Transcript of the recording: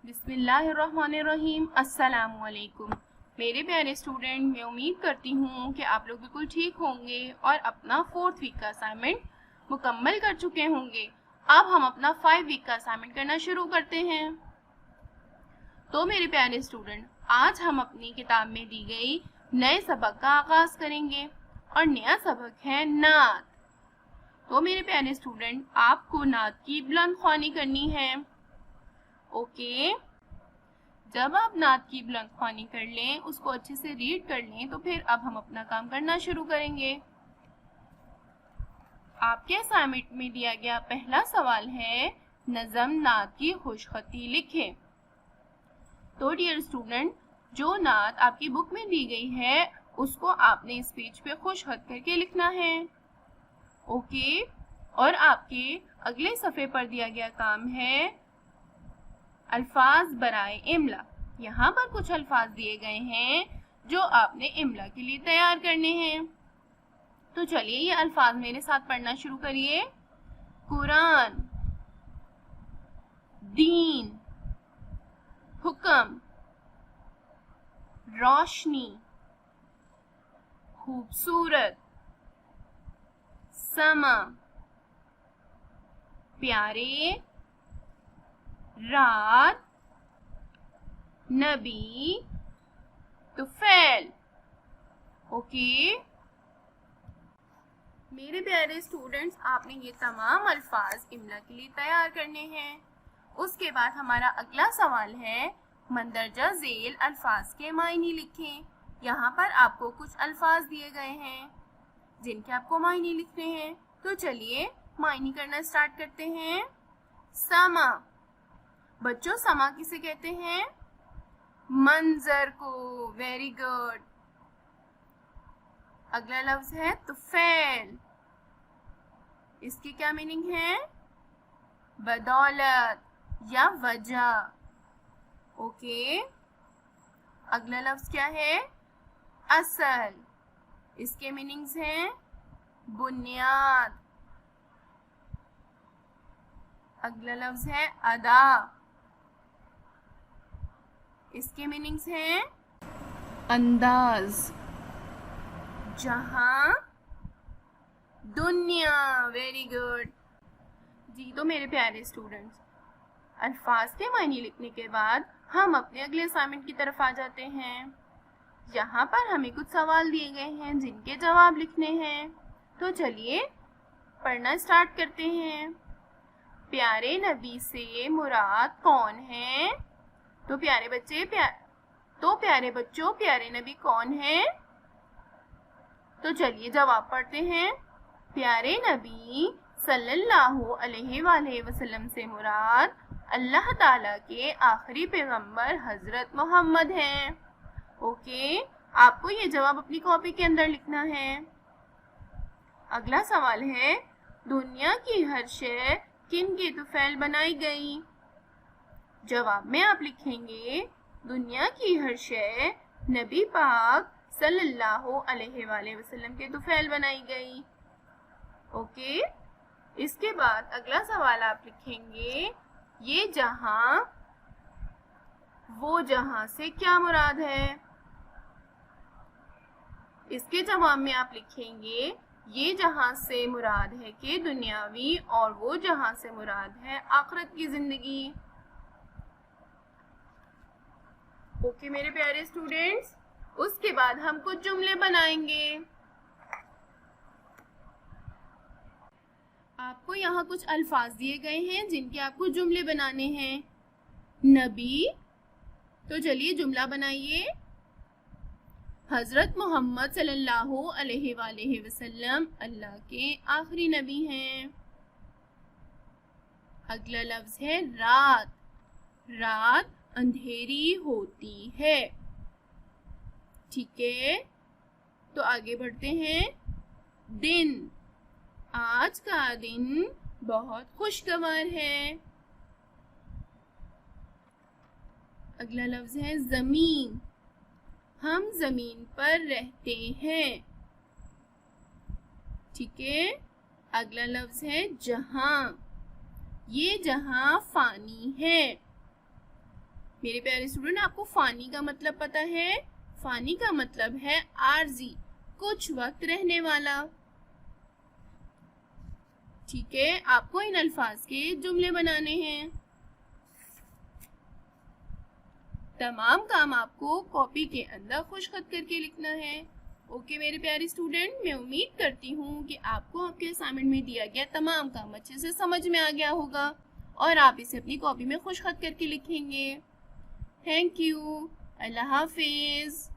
बिस्मिल्लाहिर्रहमानिर्रहीम। अस्सलामुअलैकुम मेरे प्यारे स्टूडेंट, मैं उम्मीद करती हूँ कि आप लोग बिल्कुल ठीक होंगे और अपना 4th वीक का असाइनमेंट मुकम्मल कर चुके होंगे। अब हम अपना 5 वीक का असाइनमेंट करना शुरू करते हैं। तो मेरे प्यारे स्टूडेंट, आज हम अपनी किताब में दी गई नए सबक का आगाज करेंगे और नया सबक है नात। तो मेरे प्यारे स्टूडेंट, आपको नात की बुलंद ख्वानी करनी है। ओके, जब आप नात की बुलंद ख्वानी कर लें, उसको अच्छे से रीड कर लें, तो फिर अब हम अपना काम करना शुरू करेंगे। आपके असाइनमेंट में दिया गया पहला सवाल है, नज़म नात की खुशखती लिखें। तो डियर स्टूडेंट, जो नात आपकी बुक में दी गई है उसको आपने इस पेज पे खुशखत करके लिखना है। ओके, और आपके अगले सफ़े पर दिया गया काम है अल्फाज बराए इमला। यहाँ पर कुछ अल्फाज दिए गए हैं जो आपने इमला के लिए तैयार करने हैं। तो चलिए ये अल्फाज मेरे साथ पढ़ना शुरू करिए। कुरान, दीन, हुक्म, रोशनी, खूबसूरत, समा, प्यारे, रात, नबी, तुफैल। ओके मेरे प्यारे स्टूडेंट्स, आपने ये तमाम अल्फाज इमला के लिए तैयार करने हैं। उसके बाद हमारा अगला सवाल है, मंदरजा झेल अल्फाज के मायने लिखें। यहाँ पर आपको कुछ अल्फाज दिए गए हैं जिनके आपको मायने लिखने हैं। तो चलिए मायने करना स्टार्ट करते हैं। समा, बच्चों समा किसे कहते हैं? मंजर को। Very good. अगला लफ्ज है तुफैल। इसकी क्या मीनिंग है? बदौलत या वजह। ओके, अगला लफ्ज क्या है? असल। इसके मीनिंग्स हैं बुनियाद। अगला लफ्ज है अदा। इसके मीनिंग्स हैं अंदाज, जहां, दुनिया। वेरी गुड जी। तो मेरे प्यारे स्टूडेंट्स, अल्फाज के मायने लिखने के बाद हम अपने अगले असाइनमेंट की तरफ आ जाते हैं। यहाँ पर हमें कुछ सवाल दिए गए हैं जिनके जवाब लिखने हैं। तो चलिए पढ़ना स्टार्ट करते हैं। प्यारे नबी से मुराद कौन है? तो प्यारे बच्चों, प्यारे नबी कौन है? तो चलिए जवाब पढ़ते हैं। प्यारे नबी सल्लल्लाहु अलैहि वसल्लम से मुराद अल्लाह ताला के आखिरी पैगंबर हजरत मोहम्मद हैं। ओके, आपको ये जवाब अपनी कॉपी के अंदर लिखना है। अगला सवाल है, दुनिया की हर शय किन के तुफैल बनाई गई? जवाब में आप लिखेंगे, दुनिया की हर शय नबी पाक सल्लल्लाहु अलैहि वसल्लम के तुफैल बनाई गई। ओके, इसके बाद अगला सवाल आप लिखेंगे, ये जहां वो जहां से क्या मुराद है? इसके जवाब में आप लिखेंगे, ये जहां से मुराद है कि दुनियावी, और वो जहां से मुराद है आखिरत की जिंदगी। ओके मेरे प्यारे स्टूडेंट्स, उसके बाद हम कुछ जुमले बनाएंगे। आपको यहाँ कुछ अल्फाज दिए गए हैं जिनके आपको जुमले बनाने हैं। नबी, तो चलिए जुमला बनाइए। हजरत मोहम्मद सल्लल्लाहु अलैहि वसल्लम अल्लाह के आखिरी नबी हैं। अगला लफ्ज है रात। रात अंधेरी होती है। ठीक है, तो आगे बढ़ते हैं। दिन, आज का दिन बहुत खुशगवार है। अगला लफ्ज है जमीन। हम जमीन पर रहते हैं। ठीक है, अगला लफ्ज है जहां। ये जहां फानी है। मेरे प्यारे स्टूडेंट, आपको फानी का मतलब पता है? फानी का मतलब है आरजी, कुछ वक्त रहने वाला। ठीक है, आपको इन अल्फाज के जुमले बनाने हैं। तमाम काम आपको कॉपी के अंदर खुशखत करके लिखना है। ओके मेरे प्यारे स्टूडेंट, मैं उम्मीद करती हूँ कि आपको आपके असाइनमेंट में दिया गया तमाम काम अच्छे से समझ में आ गया होगा और आप इसे अपनी कॉपी में खुशखत करके लिखेंगे। Thank you. अल्लाह हाफिज़।